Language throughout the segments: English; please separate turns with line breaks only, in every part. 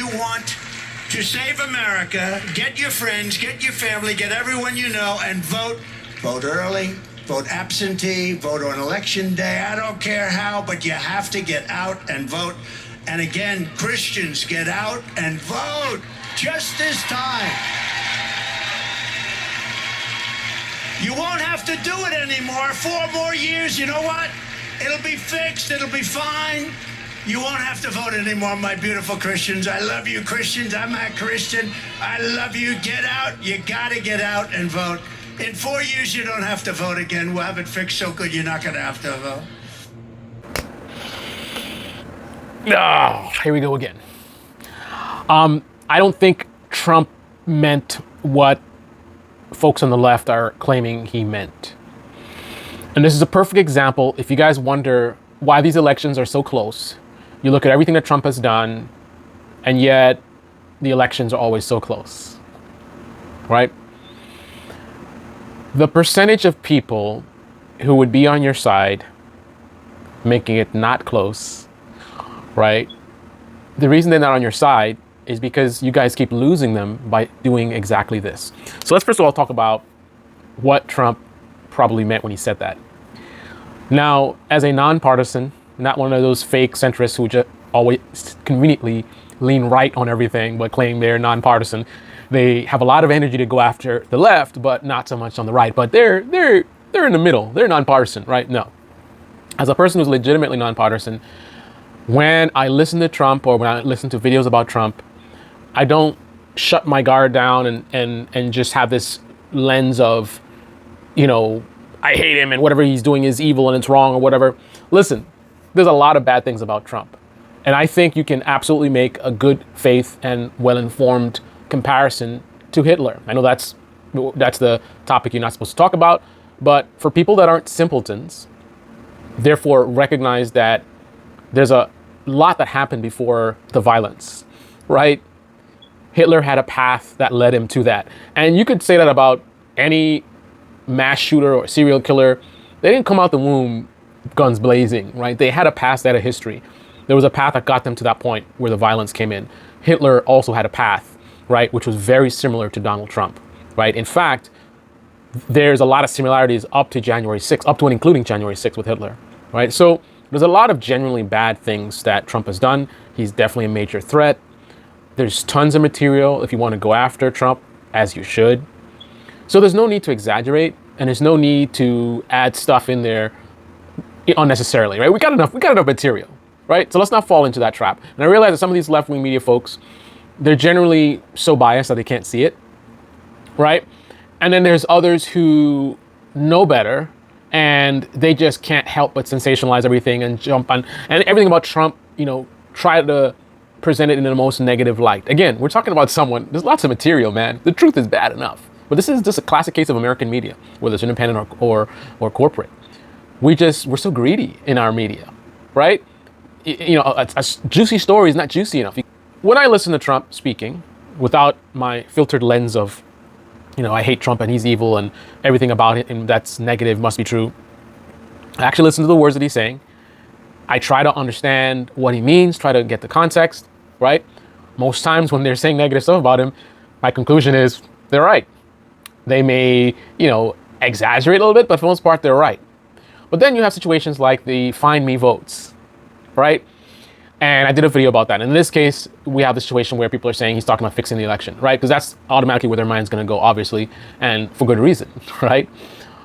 you want to save America, get your friends, get your family, get everyone you know, and vote. Vote early, vote absentee, vote on election day. I don't care how, but you have to get out and vote. And again, Christians, get out and vote just this time. You won't have to do it anymore. 4 more years, you know what? It'll be fixed, it'll be fine. You won't have to vote anymore, my beautiful Christians. I love you, Christians. I'm a Christian. I love you. Get out. You gotta get out and vote. In 4 years, you don't have to vote again. We'll have it fixed so good you're not gonna have to vote.
Oh, here we go again. I don't think Trump meant what folks on the left are claiming he meant. And this is a perfect example. If you guys wonder why these elections are so close, you look at everything that Trump has done, and yet the elections are always so close, right? The percentage of people who would be on your side, making it not close, right? The reason they're not on your side is because you guys keep losing them by doing exactly this. So let's first of all talk about what Trump probably meant when he said that. Now, as a nonpartisan, not one of those fake centrists who just always conveniently lean right on everything but claim they're nonpartisan. They have a lot of energy to go after the left, but not so much on the right. But they're in the middle. They're nonpartisan, right? No. As a person who's legitimately nonpartisan, when I listen to Trump or when I listen to videos about Trump, I don't shut my guard down and just have this lens of, you know, I hate him and whatever he's doing is evil and it's wrong or whatever. Listen, there's a lot of bad things about Trump. And I think you can absolutely make a good faith and well-informed comparison to Hitler. I know that's the topic you're not supposed to talk about, but for people that aren't simpletons, therefore recognize that there's a lot that happened before the violence, right? Hitler had a path that led him to that. And you could say that about any mass shooter or serial killer. They didn't come out the womb guns blazing, right? They had a past, they had a history. There was a path that got them to that point where the violence came in. Hitler also had a path, right, which was very similar to Donald Trump, right? In fact, there's a lot of similarities up to January 6th, up to and including January 6th with Hitler, right? So there's a lot of genuinely bad things that Trump has done. He's definitely a major threat. There's tons of material if you want to go after Trump, as you should. So there's no need to exaggerate, and there's no need to add stuff in there unnecessarily, right? We got enough material, right? So let's not fall into that trap. And I realize that some of these left-wing media folks, they're generally so biased that they can't see it, right? And then there's others who know better and they just can't help but sensationalize everything and jump on, and everything about Trump, you know, try to present it in the most negative light. Again, we're talking about someone, there's lots of material, man. The truth is bad enough. But this is just a classic case of American media, whether it's independent or corporate. We're so greedy in our media, right? You know, a juicy story is not juicy enough. When I listen to Trump speaking, without my filtered lens of, you know, I hate Trump and he's evil and everything about him that's negative must be true, I actually listen to the words that he's saying. I try to understand what he means, try to get the context, right? Most times when they're saying negative stuff about him, my conclusion is they're right. They may, you know, exaggerate a little bit, but for the most part, they're right. But then you have situations like the find me votes, right? And I did a video about that. In this case, we have the situation where people are saying he's talking about fixing the election, right? Because that's automatically where their mind's going to go, obviously, and for good reason, right?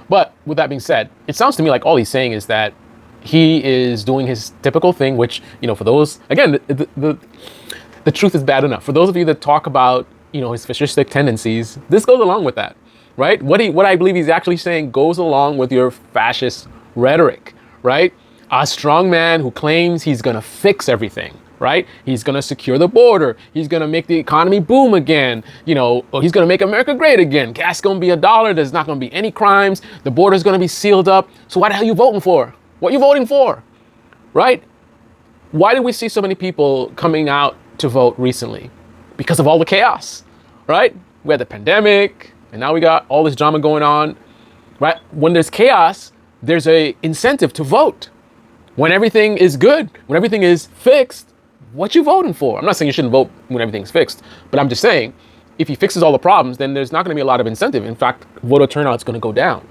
But with that being said, it sounds to me like all he's saying is that he is doing his typical thing, which, you know, for those, again, the truth is bad enough. For those of you that talk about, you know, his fascistic tendencies, this goes along with that, right? What I believe he's actually saying goes along with your fascist rhetoric, right? A strong man who claims he's going to fix everything, right? He's going to secure the border. He's going to make the economy boom again. You know, or he's going to make America great again. Gas going to be $1. There's not going to be any crimes. The border's going to be sealed up. So what the hell are you voting for? What are you voting for, right? Why did we see so many people coming out to vote recently? Because of all the chaos, right? We had the pandemic, and now we got all this drama going on, right? When there's chaos, there's a incentive to vote. When everything is good, when everything is fixed, what you voting for? I'm not saying you shouldn't vote when everything's fixed, but I'm just saying, if he fixes all the problems, then there's not going to be a lot of incentive. In fact, voter turnout is going to go down,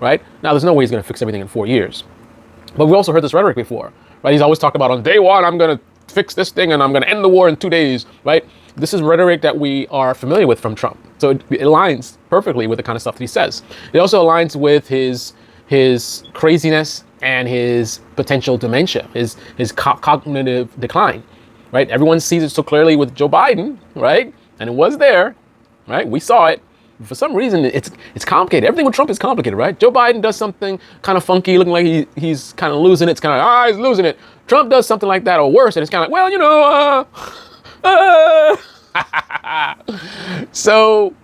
right? Now, there's no way he's going to fix everything in 4 years. But we also heard this rhetoric before, right? He's always talked about on day one, I'm going to fix this thing and I'm going to end the war in 2 days, right? This is rhetoric that we are familiar with from Trump. So it aligns perfectly with the kind of stuff that he says. It also aligns with his craziness and his potential dementia, his cognitive decline, right? Everyone sees it so clearly with Joe Biden, right? And it was there, right? We saw it. For some reason, it's complicated. Everything with Trump is complicated, right? Joe Biden does something kind of funky, looking like he's kind of losing it. It's kind of, he's losing it. Trump does something like that or worse, and it's kind of like, well, So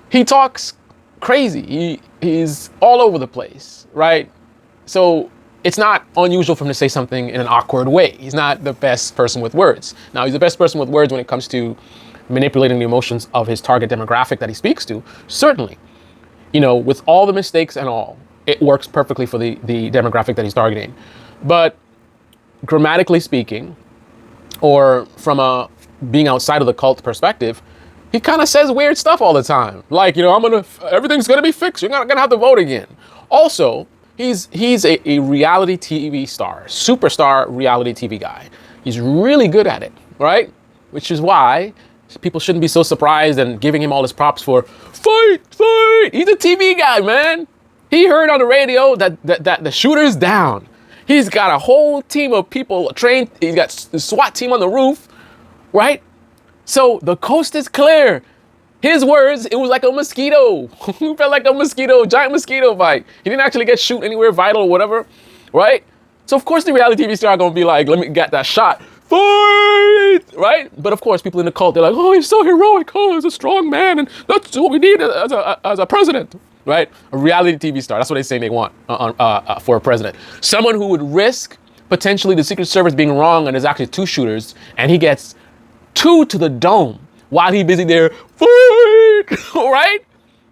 he talks crazy. He's all over the place, right? So it's not unusual for him to say something in an awkward way. He's not the best person with words. Now, he's the best person with words when it comes to manipulating the emotions of his target demographic that he speaks to. Certainly, with all the mistakes and all, it works perfectly for the demographic that he's targeting. But grammatically speaking, or from a being outside of the cult perspective, he kind of says weird stuff all the time. Like, everything's gonna be fixed. You're not gonna have to vote again. Also, he's a reality TV star, superstar reality TV guy. He's really good at it, right? Which is why people shouldn't be so surprised and giving him all his props for fight. He's a TV guy, man. He heard on the radio that the shooter's down. He's got a whole team of people trained. He's got the SWAT team on the roof, right? So the coast is clear. His words, it was like a mosquito. He felt like a mosquito, giant mosquito bite. He didn't actually get shoot anywhere vital or whatever, right? So of course the reality TV star gonna be like, let me get that shot. Fight, right? But of course people in the cult, they're like, oh, he's so heroic. Oh, he's a strong man. And that's what we need as a president, right? A reality TV star. That's what they're saying they want for a president. Someone who would risk potentially the Secret Service being wrong and there's actually 2 shooters and he gets 2 to the dome while he's busy there, fight, right?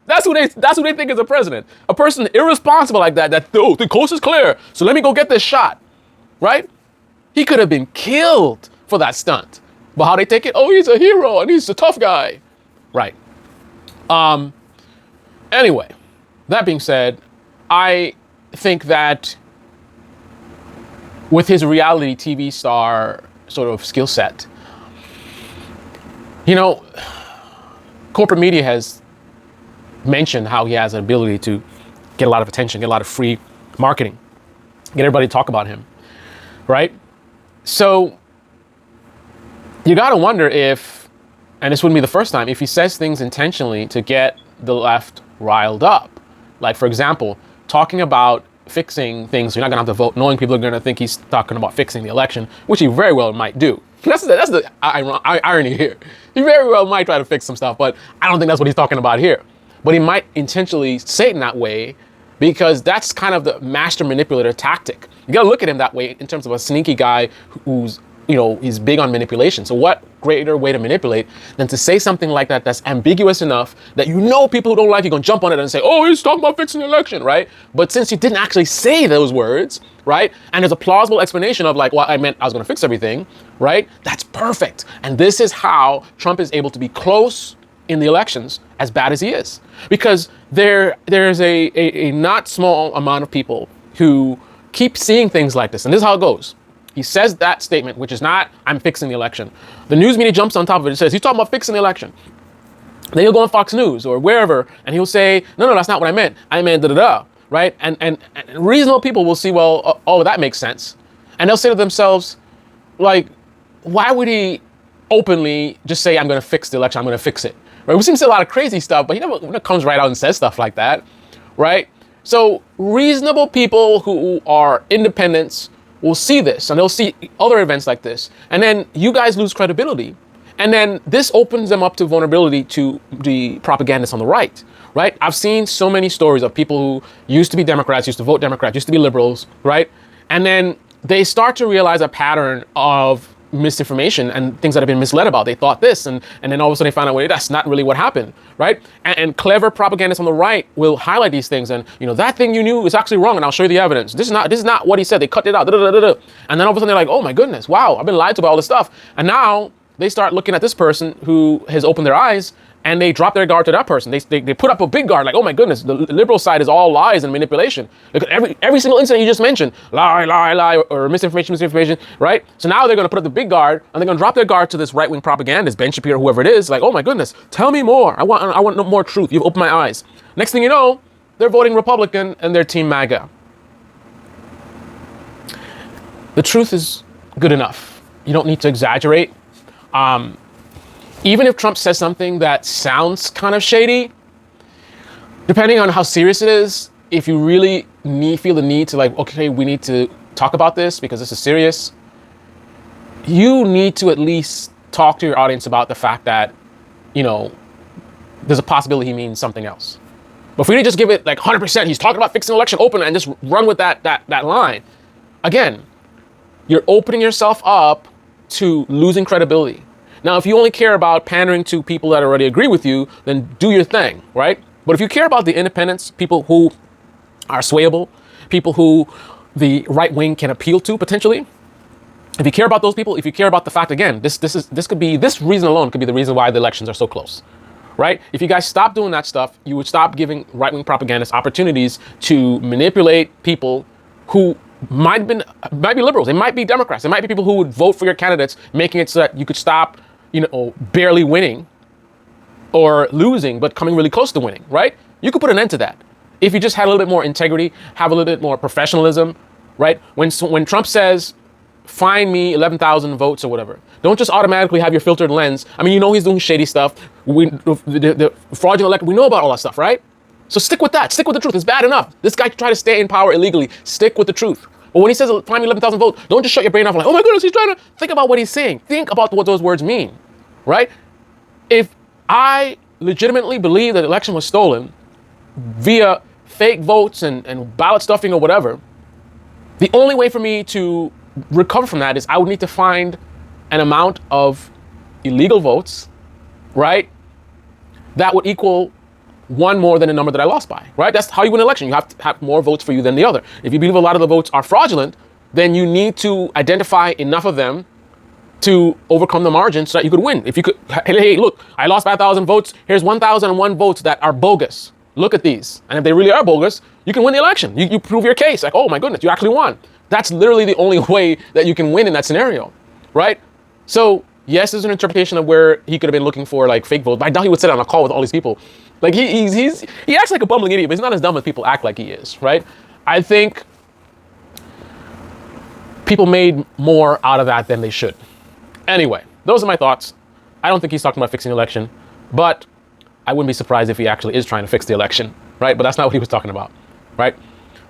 That's who they think is a president. A person irresponsible like that, the coast is clear, so let me go get this shot, right? He could have been killed for that stunt. But how they take it? Oh, he's a hero and he's a tough guy, right? Anyway, that being said, I think that with his reality TV star sort of skill set, corporate media has mentioned how he has an ability to get a lot of attention, get a lot of free marketing, get everybody to talk about him, right? So you got to wonder if, and this wouldn't be the first time, if he says things intentionally to get the left riled up. Like, for example, talking about fixing things, you're not going to have to vote, knowing people are going to think he's talking about fixing the election, which he very well might do. That's the irony here. He very well might try to fix some stuff, but I don't think that's what he's talking about here. But he might intentionally say it in that way because that's kind of the master manipulator tactic. You got to look at him that way in terms of a sneaky guy who's, he's big on manipulation. So what greater way to manipulate than to say something like that that's ambiguous enough that people who don't like you going to jump on it and say, oh, he's talking about fixing the election, right? But since you didn't actually say those words, right? And there's a plausible explanation of like, well, I meant I was going to fix everything, right? That's perfect. And this is how Trump is able to be close in the elections as bad as he is. Because there's a not small amount of people who keep seeing things like this. And this is how it goes. He says that statement, which is not, I'm fixing the election. The news media jumps on top of it and says, he's talking about fixing the election. Then he'll go on Fox News or wherever, and he'll say, no, that's not what I meant. I meant da-da-da, right? And reasonable people will see, well, oh, that makes sense. And they'll say to themselves, like, why would he openly just say, I'm going to fix the election, I'm going to fix it? Right? We've seen a lot of crazy stuff, but he never comes right out and says stuff like that, right? So reasonable people who are independents will see this, and they'll see other events like this, and then you guys lose credibility. And then this opens them up to vulnerability to the propagandists on the right, right? I've seen so many stories of people who used to be Democrats, used to vote Democrat, used to be liberals, right? And then they start to realize a pattern of misinformation and things that have been misled about. They thought this, and then all of a sudden they found out, well, that's not really what happened, right? And clever propagandists on the right will highlight these things, and that thing you knew is actually wrong, and I'll show you the evidence. This is not what he said. They cut it out. And then all of a sudden they're like, oh my goodness, wow, I've been lied to about all this stuff. And now they start looking at this person who has opened their eyes, and they drop their guard to that person. They put up a big guard, like, oh my goodness, the liberal side is all lies and manipulation. Look at every single incident you just mentioned, lie, or misinformation, right? So now they're going to put up the big guard, and they're going to drop their guard to this right-wing propagandist, Ben Shapiro, whoever it is, like, oh my goodness, tell me more. I want no more truth. You've opened my eyes. Next thing you know, they're voting Republican and they're Team MAGA. The truth is good enough. You don't need to exaggerate. Even if Trump says something that sounds kind of shady, depending on how serious it is, if you really feel the need to, like, okay, we need to talk about this because this is serious, you need to at least talk to your audience about the fact that, there's a possibility he means something else. But for you to just give it like 100%, he's talking about fixing the election open and just run with that line, again, you're opening yourself up to losing credibility. Now, if you only care about pandering to people that already agree with you, then do your thing, right? But if you care about the independents, people who are swayable, people who the right wing can appeal to potentially, if you care about those people, if you care about the fact, again, this reason alone could be the reason why the elections are so close, right? If you guys stop doing that stuff, you would stop giving right-wing propagandists opportunities to manipulate people who might be liberals, they might be Democrats, they might be people who would vote for your candidates, making it so that you could stop barely winning or losing, but coming really close to winning, right? You could put an end to that. If you just had a little bit more integrity, have a little bit more professionalism, right? When Trump says, find me 11,000 votes or whatever, don't just automatically have your filtered lens. I mean, he's doing shady stuff. The fraudulent elect, we know about all that stuff, right? So stick with that. Stick with the truth. It's bad enough. This guy tried to stay in power illegally. Stick with the truth. But when he says, find me 11,000 votes, don't just shut your brain off like, oh my goodness, he's trying to think about what he's saying. Think about what those words mean, right? If I legitimately believe that the election was stolen via fake votes and ballot stuffing or whatever, the only way for me to recover from that is I would need to find an amount of illegal votes, right, that would equal one more than the number that I lost by, right? That's how you win an election. You have to have more votes for you than the other. If you believe a lot of the votes are fraudulent, then you need to identify enough of them to overcome the margin so that you could win. If you could, hey, look, I lost 5,000 votes. Here's 1,001 votes that are bogus. Look at these. And if they really are bogus, you can win the election. You prove your case. Like, oh my goodness, you actually won. That's literally the only way that you can win in that scenario, right? So yes, there's an interpretation of where he could have been looking for like fake votes. But I doubt he would sit on a call with all these people. Like he acts like a bumbling idiot, but he's not as dumb as people act like he is, right? I think people made more out of that than they should. Anyway, those are my thoughts. I don't think he's talking about fixing the election, but I wouldn't be surprised if he actually is trying to fix the election, right? But that's not what he was talking about, right?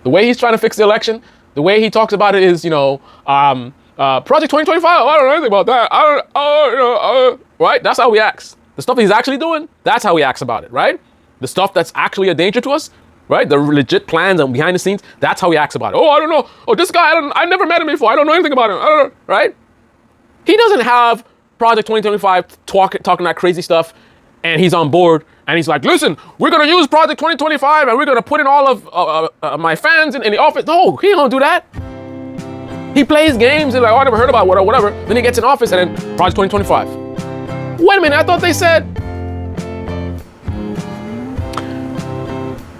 The way he's trying to fix the election, the way he talks about it is, Project 2025. I don't know anything about that. Right? That's how he acts. The stuff he's actually doing, that's how he acts about it, right? The stuff that's actually a danger to us, right? The legit plans and behind the scenes, that's how he acts about it. Oh, I don't know. Oh, this guy, I never met him before. I don't know anything about him. I don't know, right? He doesn't have Project 2025 talking that crazy stuff, and he's on board, and he's like, listen, we're going to use Project 2025, and we're going to put in all of my fans in the office. No, he don't do that. He plays games and like, oh, I never heard about whatever. Then he gets in office and then Project 2025. Wait a minute, I thought they said.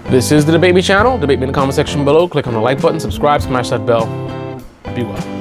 This is the Debate Me channel. Debate me in the comment section below. Click on the like button, subscribe, smash that bell. Be well.